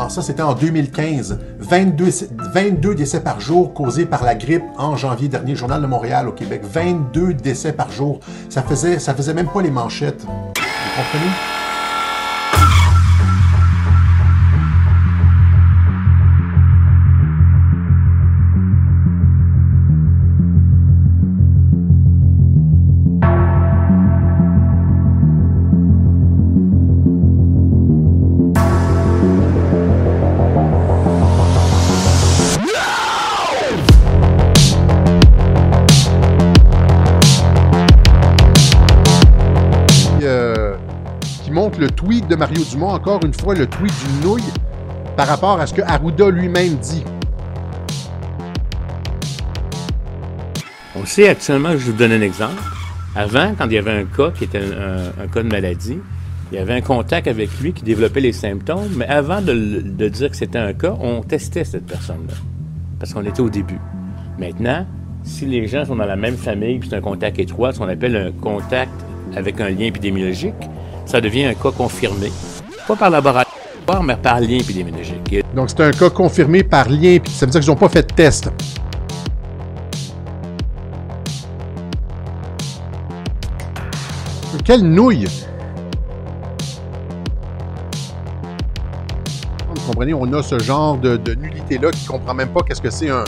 Alors ça, c'était en 2015. 22 décès par jour causés par la grippe en janvier dernier. Journal de Montréal au Québec. 22 décès par jour. Ça faisait même pas les manchettes. Vous comprenez? Montre le tweet de Mario Dumont, encore une fois le tweet du nouille par rapport à ce que Arruda lui-même dit. On sait actuellement, je vous donne un exemple. Avant, quand il y avait un cas qui était un cas de maladie, il y avait un contact avec lui qui développait les symptômes, mais avant de dire que c'était un cas, on testait cette personne-là, parce qu'on était au début. Maintenant, si les gens sont dans la même famille, puis c'est un contact étroit, ce qu'on appelle un contact avec un lien épidémiologique, ça devient un cas confirmé. Pas par laboratoire, mais par lien épidémiologique. Donc, c'est un cas confirmé par lien, puis ça veut dire qu'ils n'ont pas fait de test. Quelle nouille! Vous comprenez, on a ce genre de nullité-là qui ne comprend même pas qu'est-ce que c'est un...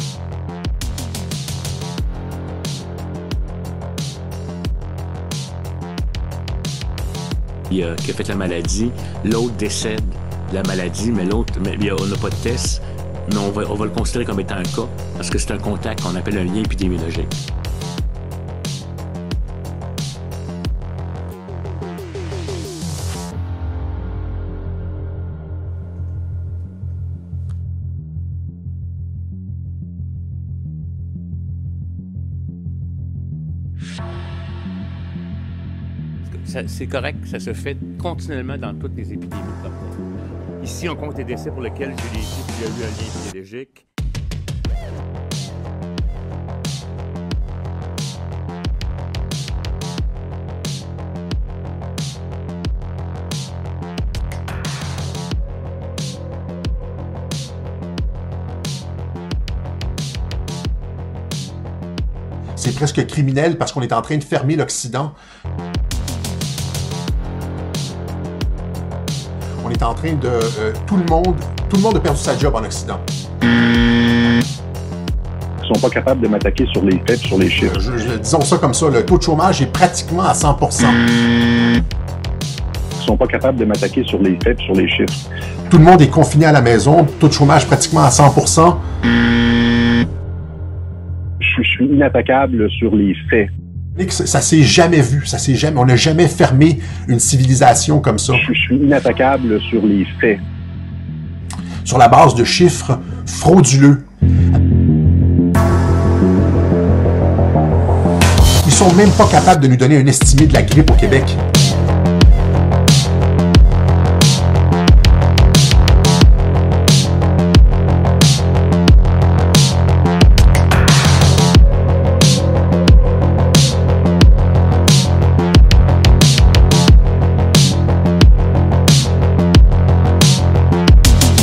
Qui a fait la maladie, l'autre décède de la maladie, mais l'autre, on n'a pas de test, mais on va le considérer comme étant un cas, parce que c'est un contact qu'on appelle un lien épidémiologique. C'est correct, ça se fait continuellement dans toutes les épidémies comme ça. Ici, on compte les décès pour lesquels je l'ai dit qu'il y a eu un lien épidémiologique. C'est presque criminel parce qu'on est en train de fermer l'Occident. On est en train de... tout le monde a perdu sa job en Occident. Ils sont pas capables de m'attaquer sur les faits, sur les chiffres. Disons ça comme ça, le taux de chômage est pratiquement à 100%. Ils sont pas capables de m'attaquer sur les faits, sur les chiffres. Tout le monde est confiné à la maison, taux de chômage pratiquement à 100%. Je suis inattaquable sur les faits. Ça s'est jamais vu, on n'a jamais fermé une civilisation comme ça. Je suis inattaquable sur les faits. Sur la base de chiffres frauduleux. Ils sont même pas capables de nous donner un estimé de la grippe au Québec.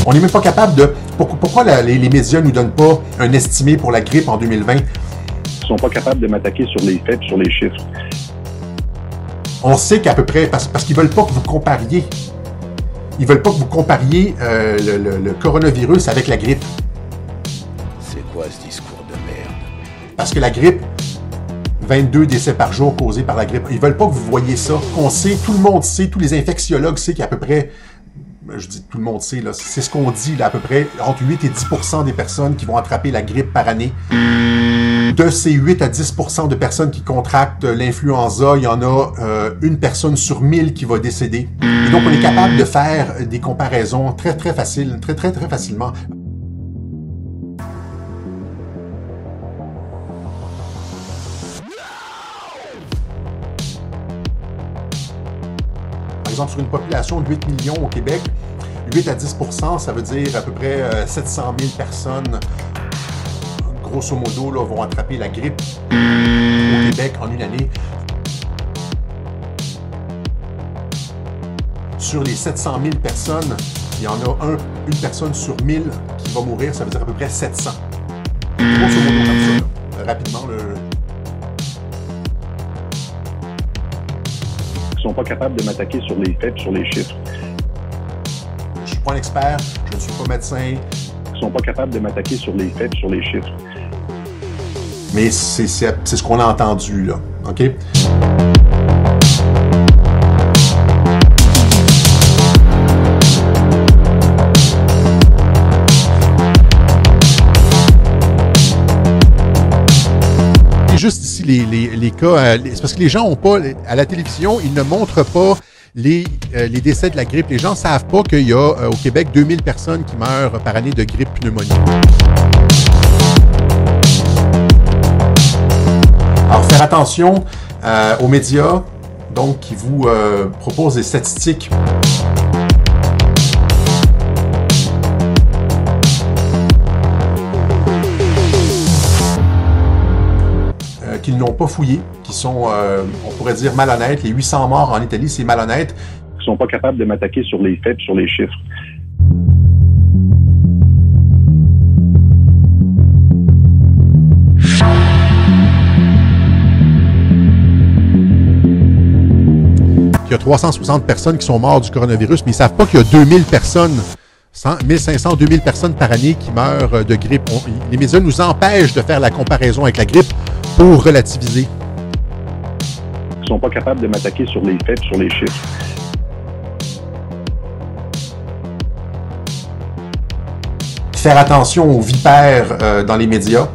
On n'est même pas capable de... Pourquoi les médias ne nous donnent pas un estimé pour la grippe en 2020? Ils sont pas capables de m'attaquer sur les faits, sur les chiffres. On sait qu'à peu près... Parce qu'ils veulent pas que vous compariez. Ils veulent pas que vous compariez le coronavirus avec la grippe. C'est quoi ce discours de merde? Parce que la grippe, 22 décès par jour causés par la grippe. Ils veulent pas que vous voyez ça. On sait, tout le monde sait, tous les infectiologues savent qu'à peu près... Je dis tout le monde sait, c'est ce qu'on dit, là, à peu près entre 8 et 10% des personnes qui vont attraper la grippe par année. De ces 8 à 10% de personnes qui contractent l'influenza, il y en a une personne sur 1000 qui va décéder. Et donc, on est capable de faire des comparaisons très faciles, très facilement. Par exemple, sur une population de 8 millions au Québec, 8 à 10%, ça veut dire à peu près 700 000 personnes, grosso modo, là, vont attraper la grippe au Québec en une année. Sur les 700 000 personnes, il y en a une personne sur 1000 qui va mourir, ça veut dire à peu près 700. Grosso modo comme ça, là. Rapidement, Ils sont pas capables de m'attaquer sur les faits, sur les chiffres. Je suis pas un expert, je ne suis pas médecin. Ils sont pas capables de m'attaquer sur les faits, sur les chiffres. Mais c'est ce qu'on a entendu, là. OK? Juste ici, les cas, c'est parce que les gens ont pas, à la télévision, ils ne montrent pas les décès de la grippe. Les gens ne savent pas qu'il y a au Québec 2000 personnes qui meurent par année de grippe pneumonie. Alors, faire attention aux médias, donc, qui vous proposent des statistiques. Qu'ils n'ont pas fouillé, qui sont, on pourrait dire, malhonnêtes. Les 800 morts en Italie, c'est malhonnête. Ils sont pas capables de m'attaquer sur les faits, sur les chiffres. Il y a 360 personnes qui sont mortes du coronavirus, mais ils ne savent pas qu'il y a 2000 personnes, 1500, 2000 personnes par année qui meurent de grippe. Les médias nous empêchent de faire la comparaison avec la grippe pour relativiser. Ils sont pas capables de m'attaquer sur les faits, sur les chiffres. Faire attention aux vipères dans les médias.